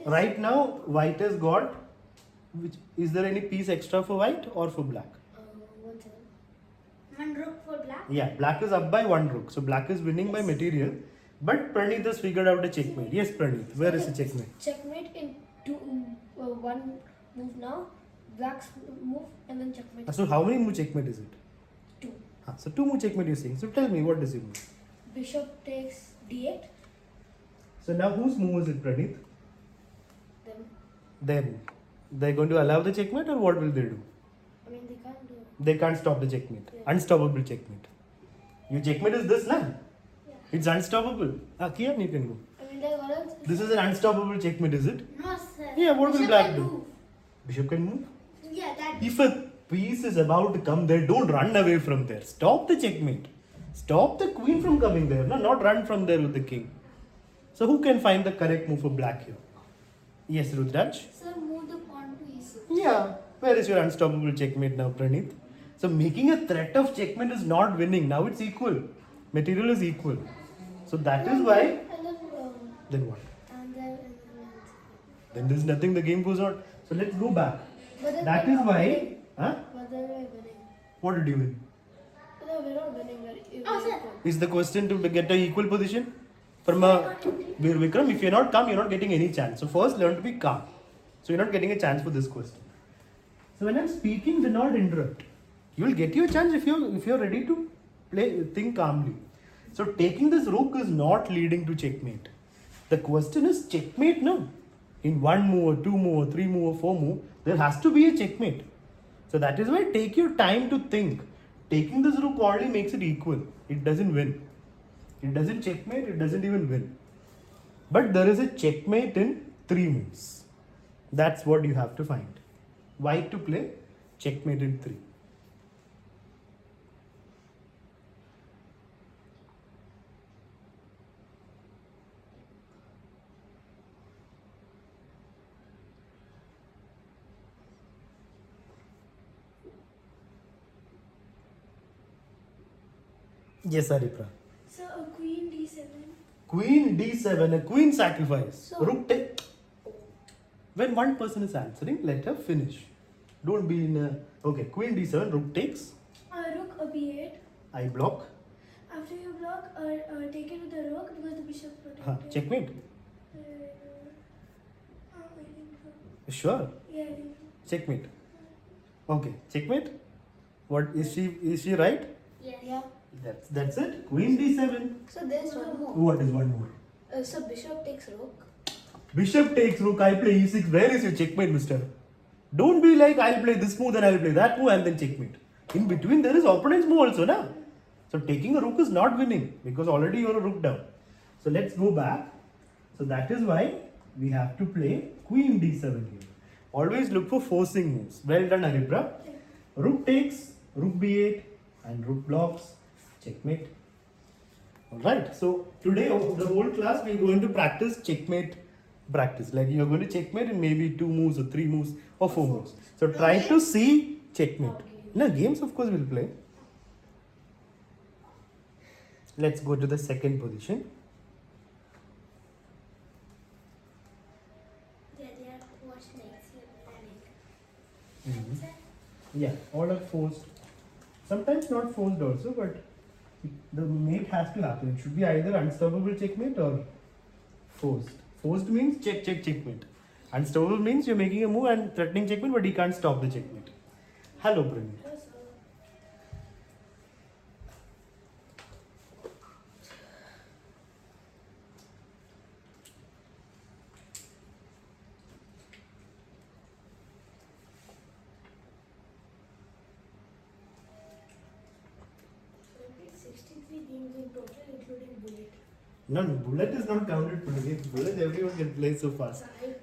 Right now, white has got. Which is there any piece extra for white or for black? What's it? One rook for black? Yeah, black is up by one rook. So black is winning by material. But Pranit has figured out a checkmate. Yes, Pranit. Where is the checkmate? Checkmate in one move now. Black's move and then checkmate. So how many move checkmate is it? 2. So 2 move checkmate you're saying. So tell me, what does it mean? Bishop takes d8. So now whose move is it, Pranit? Then, Their move. They're going to allow the checkmate, or what will they do? I mean, they can't do it. They can't stop the checkmate. Yeah. Unstoppable checkmate. Your checkmate is this, na? Yeah. It's unstoppable. Kian, you can go. I mean, like, what else? This is an unstoppable checkmate, is it? No, sir. Yeah, what will Bishop black can do? move. Bishop can move. Yeah, that. If a piece is about to come there, don't run away from there. Stop the checkmate. Stop the queen from coming there. No, not run from there with the king. So who can find the correct move for black here? Yes, Rudraj? Sir, move the pawn to e6. Yeah. Where is your unstoppable checkmate now, Pranit? So making a threat of checkmate is not winning. Now it's equal. Material is equal. So that is why. And then, Then what? and then, Then there's nothing. The game goes on. So let's go back. but then That we're is not why. winning. Huh? But then we're winning. What did you win? No, we're not winning. Oh, sir. Is the question to get a equal position? From a Vikram, if you're not calm, you're not getting any chance. So first learn to be calm. So you're not getting a chance for this question. So when I'm speaking, do not interrupt. You will get your chance if you're ready to think calmly. So taking this rook is not leading to checkmate. The question is checkmate, no? In 1 move or 2 move or 3 move or 4 move, there has to be a checkmate. So that is why take your time to think. Taking this rook only makes it equal. It doesn't win. It doesn't checkmate, it doesn't even win. But there is a checkmate in 3 moves. That's what you have to find. White to play checkmate in 3. Yes, Haripra. So, a queen d7. Queen d7, a queen sacrifice. So- Rook take. When one person is answering, let her finish. Don't be in a. Okay, queen d7, rook takes. Rook a b8. I block. After you block, take it with the rook because the bishop protected. Checkmate. I think so. Sure. Yeah, I think so. Checkmate. Okay, checkmate. What is she? Is she right? Yeah. That's it. Queen d7. So there's one more. What is one more? So bishop takes rook. Bishop takes rook. I play e6. Where is your checkmate, mister? Don't be like I'll play this move, then I'll play that move, and then checkmate. In between, there is opponent's move also, na? So taking a rook is not winning because already you're a rook down. So let's go back. So that is why we have to play queen d7 here. Always look for forcing moves. Well done, Haribra. Rook takes, rook b8, and rook blocks. Checkmate. Alright, so today, the whole class, we're going to practice checkmate practice. Like you're going to checkmate in maybe 2 moves or 3 moves or 4 moves. So try to see checkmate. No, games of course we'll play. Let's go to the second position. Yeah, they are forced next. Yeah, all are forced. Sometimes not forced also, but the mate has to happen. It should be either unstoppable checkmate or forced. Forced means checkmate. Unstoppable means you're making a move and threatening checkmate, but he can't stop the checkmate. Hello, Pranit. So we played 63 games in total, including bullet. No, bullet is not counted for the game. Bullet everyone can play so fast. So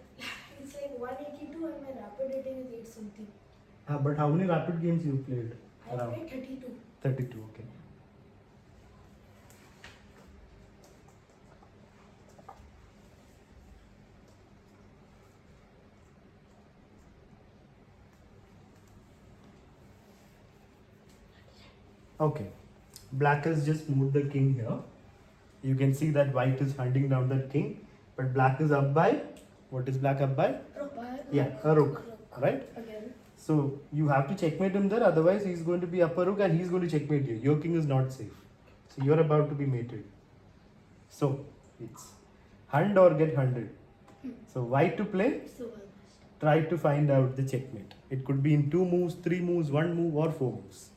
it's like 182 and my rapid rating is 8 something. But how many rapid games you played? I played 32. 32, okay. Okay, black has just moved the king here. You can see that white is hunting down that king, but black is up by What is black up by? Rook. Yeah, a rook. Right? Again. So you have to checkmate him there, otherwise he's going to be up a rook and he's going to checkmate you. Your king is not safe. So you're about to be mated. So it's hunt or get hunted. So white to play, So try to find out the checkmate. It could be in 2 moves, 3 moves, 1 move, or 4 moves.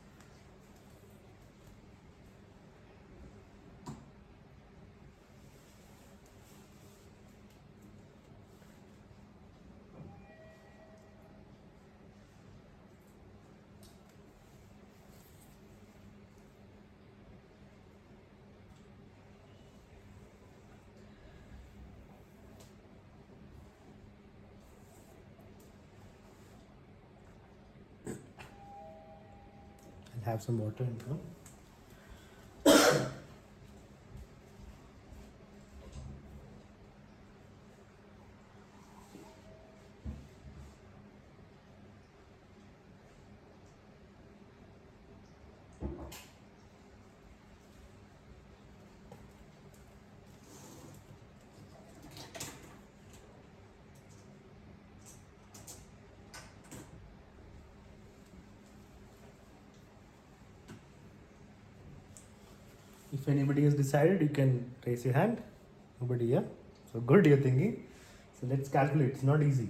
I'll have some water in here. If anybody has decided, you can raise your hand. Nobody here. So good, you're thinking. So let's calculate. It's not easy.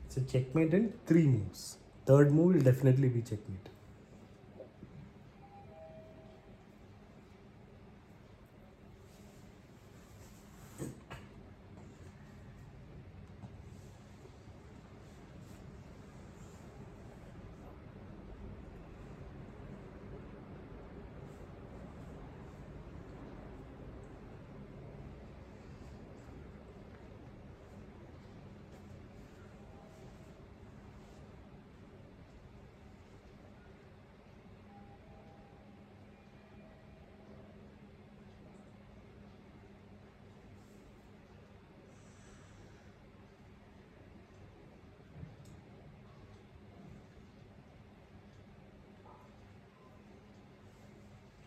So checkmate in 3 moves. Third move will definitely be checkmate.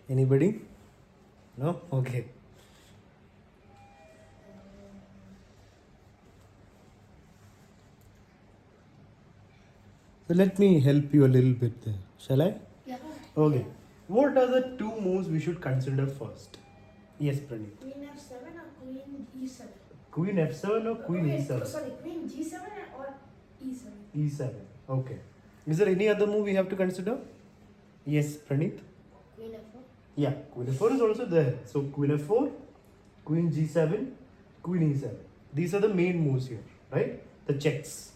Anybody? No? Okay. So let me help you a little bit there. Shall I? yeah. Okay. What are the 2 moves we should consider first? Yes, Praneet. Queen F7 or Queen E7? Queen F7 or Queen E7? Sorry, Queen G7 or E7? E7. Okay. Is there any other move we have to consider? Yes, Praneet. Queen F4. Yeah, Queen F4 is also there. So Queen F4, Queen G7, Queen E7. These are the main moves here, right? The checks.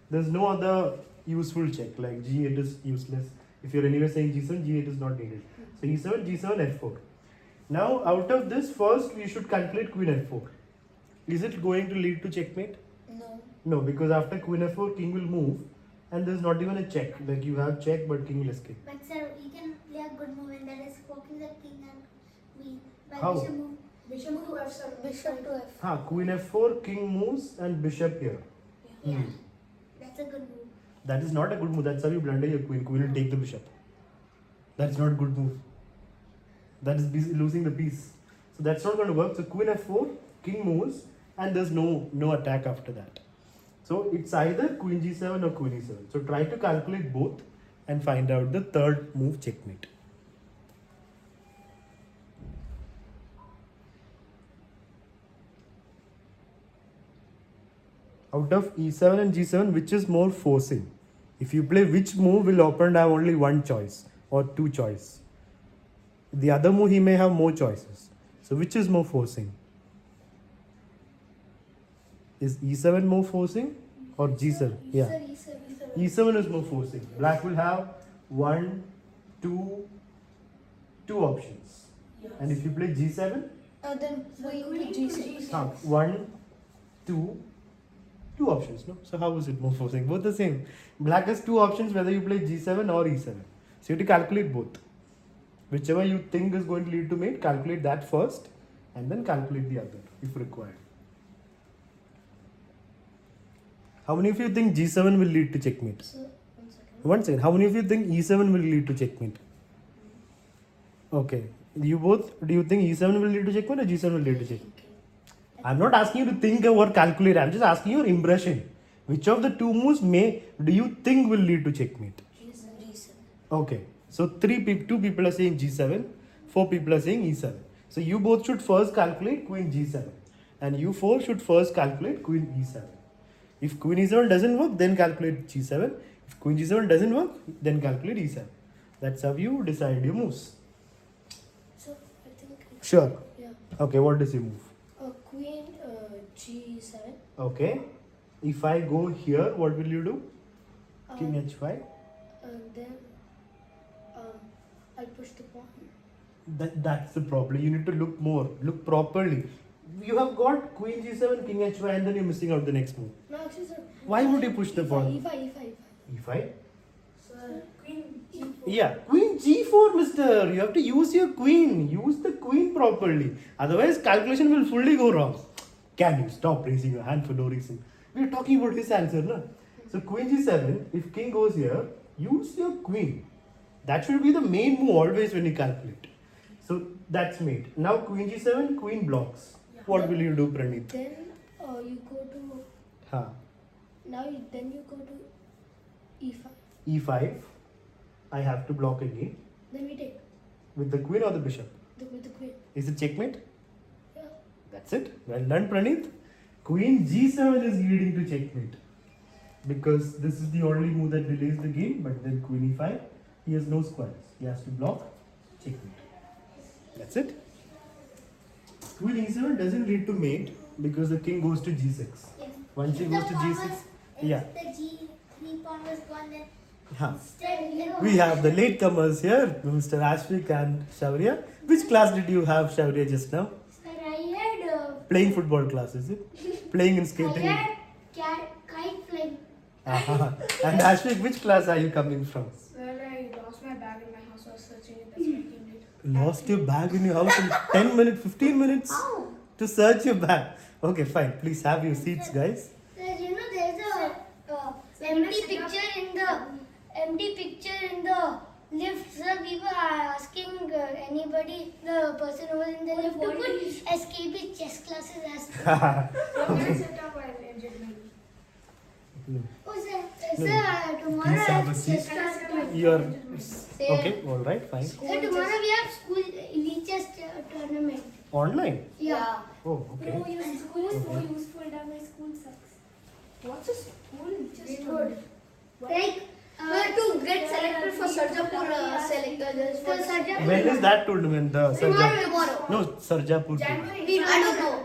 There's no other useful check like G8 is useless. If you're anyway saying G7, G8 is not needed. So E7, G7, F4. Now out of this, first we should calculate Queen F4. Is it going to lead to checkmate? No. No, because after Queen F4, King will move and there's not even a check. Like you have check but King will escape. But sir, you can play a good move and that is poking the king and queen. But How? Bishop to F7. Bishop to F. Queen F4, King moves and Bishop here. Yeah, Hmm. that's a good move. That is not a good move. That's how you blunder your queen. Queen will take the bishop. That's not a good move. That is losing the piece. So that's not going to work. So Queen F4, King moves, and there's no attack after that. So it's either Queen G7 or Queen E7. So try to calculate both and find out the third move, checkmate. Out of E7 and G7, which is more forcing? If you play which move, will opponent have only one choice or two choice? The other move he may have more choices. So which is more forcing? Is E7 more forcing or G7? Yeah. E7 is more forcing. Black will have one, two options. Yes. And if you play G7, Then Queen to G6. 1, 2, Two options, no? So how is it more forcing? Both the same. Black has two options whether you play G7 or E7. So you have to calculate both. Whichever you think is going to lead to mate, calculate that first and then calculate the other if required. How many of you think G7 will lead to checkmate? So, 1 second. One second. How many of you think E7 will lead to checkmate? Okay. You both, do you think E7 will lead to checkmate or G7 will lead to checkmate? I'm not asking you to think or calculate. I'm just asking your impression. Which of the two moves do you think will lead to checkmate? G7. Okay. So two people are saying G7, 4 people are saying E7. So you both should first calculate Queen G7, and you 4 should first calculate Queen E7. If Queen E7 doesn't work, then calculate G7. If Queen G7 doesn't work, then calculate E7. That's how you decide your moves. So, I think. Sure. Yeah. Okay. What does you move? Queen G7. Okay. If I go here, what will you do? King Um, H5. And then I'll push the pawn. That's the problem. You need to look properly. You have got Queen G7, King H5, and then you're missing out the next move. No, actually, sir. Why would you push the pawn? E5. E5. Sir, Queen G4. Yeah, Queen G4, mister. You have to use your queen. Use the queen properly. Otherwise, calculation will fully go wrong. Can you stop raising your hand for no reason? We are talking about his answer, no? So Queen G7, if king goes here, use your queen. That should be the main move always when you calculate. So that's mate. Now Queen G7, queen blocks. Yeah. What will you do, Pranit? Then you go to. Huh. Then you go to E5. E5. I have to block again. Then we take With the queen or the bishop? with the queen. Is it checkmate? Yeah. That's it. Well done, Pranit. Queen G7 is leading to checkmate. Because this is the only move that delays the game, but then Queen E5, he has no squares. He has to block, checkmate. That's it. Queen E7 doesn't lead to mate because the king goes to G6. Yes. Once he If goes the to pawn G6, was- if yeah. the G3 pawn was gone, then Huh. instead We have the latecomers here, Mr. Ashvik and Shaurya. Which class did you have, Shaurya, just now? Sir, I had Playing football class, is it? Playing and skating. I had kite flying. And Ashvik, which class are you coming from? Well, I lost my bag in my house. I was searching it. That's why I came late. Lost your bag in your house in 10 minutes, 15 minutes Ow! to search your bag. Okay, fine. Please have your seats, guys. Sir, you know there's a empty picture in the lift. Sir, we were asking anybody, the person who was in the lift, to put SKB chess classes as. What can I set up while in Checkmate? Oh, sir, No, sir, tomorrow please I have a have seat. chess class. You're okay, all right, fine. Sir, tomorrow we have school elite chess tournament. Online? Yeah. Oh, okay. Your school is so useful that my school sucks. What's a school? Just good. Like, to get selected for Sarjapur selector. so Sarjapur. When is that tournament? The Sarjapur? Tomorrow. No, Sarjapur. January. I don't know.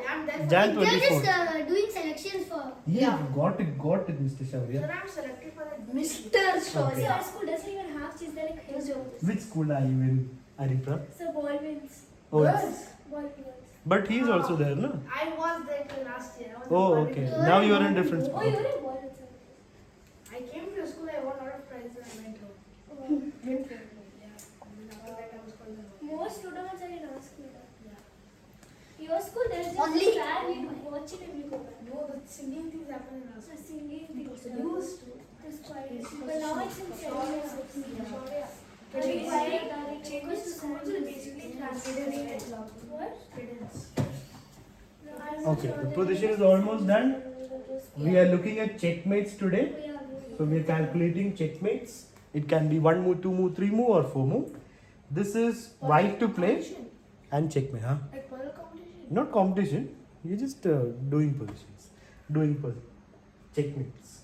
Jan They're 24. just doing selections for. Yeah, got it, Mr. Shaurya. Sir, I'm selected for that. Mr. Okay. Our school doesn't even have cheese. They're like, here's yours. Which school are you in, Aritra? So ball wins. Oh, Ball wins. but he's also there, no? I was there till last year. I was Oh, in okay. ball Now you are in different wins. school. Oh, you're in ball wins. I came to school. I won a lot of prizes and I went home. Didn't feel good. Yeah. And then after that, I was called the Most tournaments are in our school. Yeah. Your school, there is just Only- a fair, we watch it and we go back. No, the singing things happen in our So school. singing things. Used to. It's quite. But now it's in seven or six. The changes to schools will basically translated in What? cadence. Okay, the position is almost done. We are looking at checkmates today. So we are calculating checkmates. It can be 1 move, 2 move, 3 move or 4 move. This is white to play and checkmate. Huh? Like model competition. Not competition. You're just doing positions. Checkmates.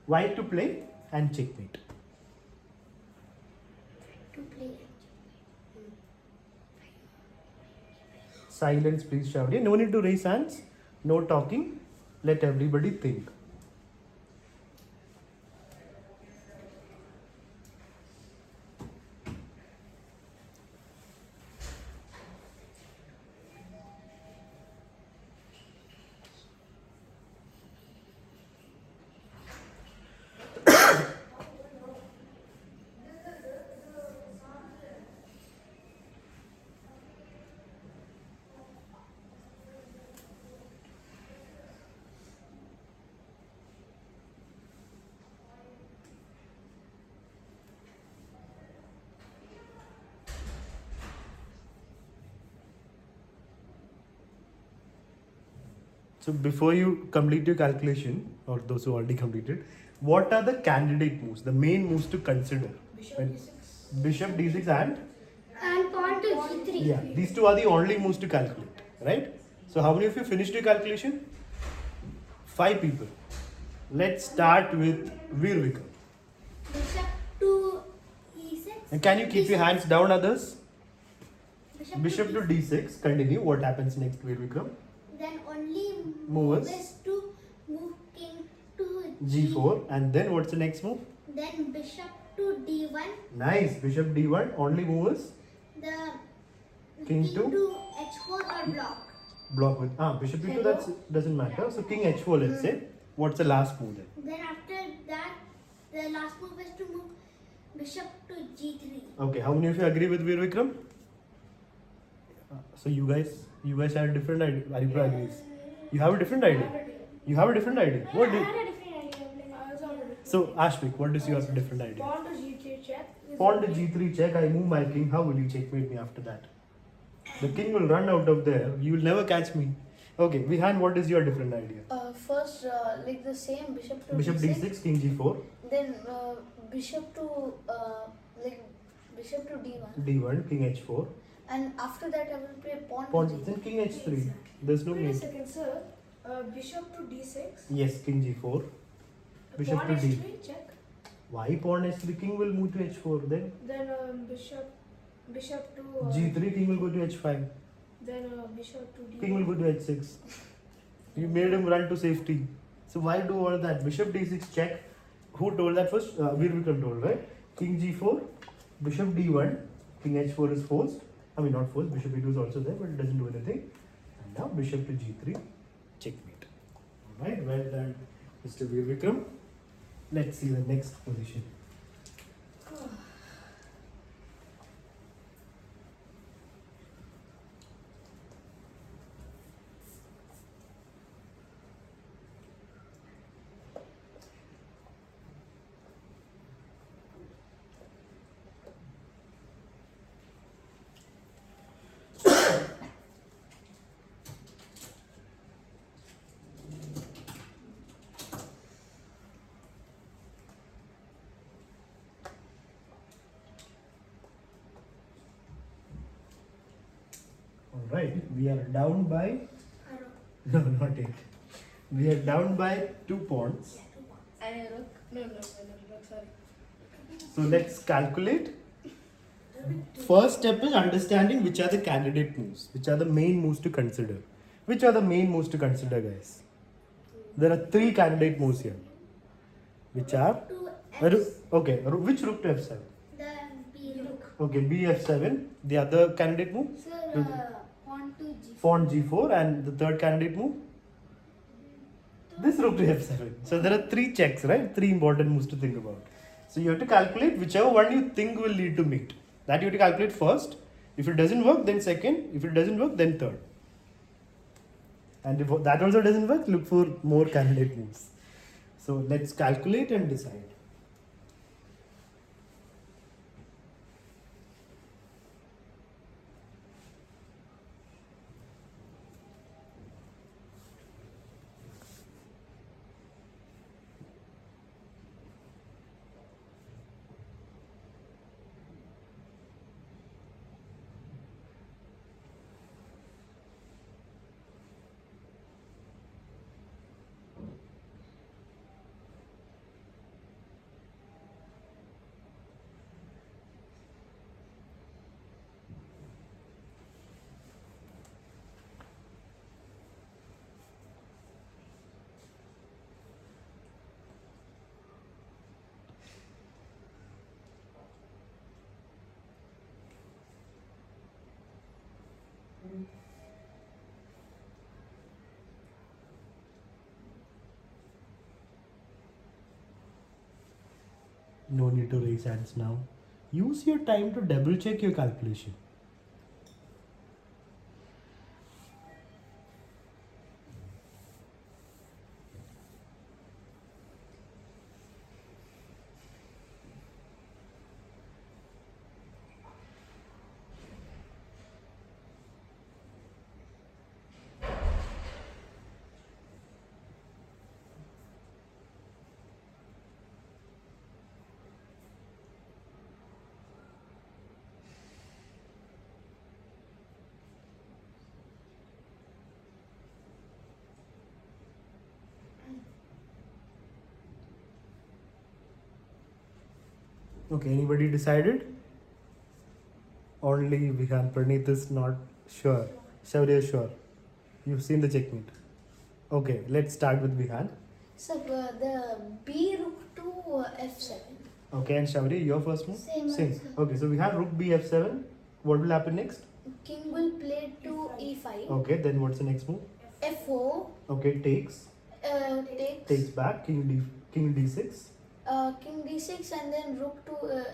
White to play and checkmate. To play. Silence, please, Shaurya. No need to raise hands. No talking. Let everybody think. So before you complete your calculation, or those who already completed, what are the candidate moves, the main moves to consider? Bishop When- d6. Bishop d6 And pawn to g3. yeah, these two are the only moves to calculate, right? So how many of you finished your calculation? 5 people. Let's start with Veer Vikram. Bishop to e6. And can you keep your hands down, others? Bishop to d6. d6. Continue. What happens next, Veer Vikram? Then only Move move is? is to move king to G4. And then what's the next move? Then bishop to d1. Nice. Bishop d1. Only move is The King to? h4 or block. block with bishop e2. That doesn't matter. So king h4. Let's say. What's the last move then? Then after that, the last move is to move bishop to g3. Okay. How many of you agree with Veer Vikram? So you guys have a different idea. Aripra agrees. You have a different idea. You have a different idea. What I do? had a different idea. I also have a So Ashvik, what is your different idea? pawn to g3 check. Pawn to g3 check. I move my king. How will you checkmate me after that? The king will run out of there. You will never catch me. Okay, Vihan, what is your different idea? First, like the same bishop to Bishop d6, king g4, then bishop to bishop to d1, d1, king h4, and after that I will play pawn pawn, to g3. then king h3. There's no Wait a need. second, sir. Bishop to d6. Yes, king g4, bishop Pawn to d. h3 check. Why pawn h3? King will move to h4. Then Then bishop to g3, king will go to h5. then bishop to d. King will go to h6. You made him run to safety. So why do all that? Bishop d6 check. Who told that first? Veer Vikram told, right? King g4, bishop d1, king h4 is forced. I mean not forced. Bishop e2 is also there, but it doesn't do anything. And now bishop to g3, checkmate. All right, well done, Mr. Veer Vikram. Let's see the next position. All right, we are down by. No, not it. We are down by 2 pawns. And a rook. No, sorry. So let's calculate. First step is understanding which are the candidate moves, which are the main moves to consider. Which are the main moves to consider, guys? There are 3 candidate moves here. Which are? To Okay, which rook to f7? the b rook. Okay, b f7. The other candidate move? Sir, pawn to g4. Pawn g4, and the third candidate move? This rook to f7. So there are 3 checks, right? 3 important moves to think about. So you have to calculate whichever one you think will lead to mate. That you have to calculate first. If it doesn't work, then second. If it doesn't work, then third. And if that also doesn't work, look for more candidate moves. So let's calculate and decide. No need to raise hands now. Use your time to double check your calculation. Okay, anybody decided? Only Vihan. Praneeth is not sure. Shaurya is sure. You've seen the checkmate. Okay, let's start with Vihan. So the B rook to F7. Okay, and Shaurya, your first move? Same Same. also. Okay, so we have rook b f7. What will happen next? King will play to E5. Okay, then what's the next move? F4 Okay, takes takes back, king d6. King D6 and then rook to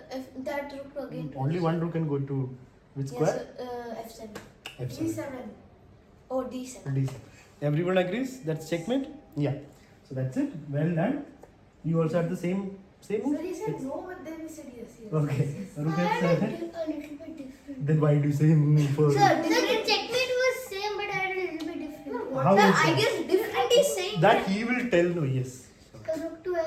that rook to again. Only one rook can go to which square? Yes, F7. F7. D7. Or D7. D7. Everyone agrees? That's checkmate? Yeah. So that's it. Well done. You also have the same move? Sir, he said no, but then he said yes. yes. Okay. Rook I had f7. a little bit different. Then why do you say move first? Sir, Sir, the checkmate was same, but I had a little bit different. How Sir, is I that? guess different is saying That he will tell no, yes.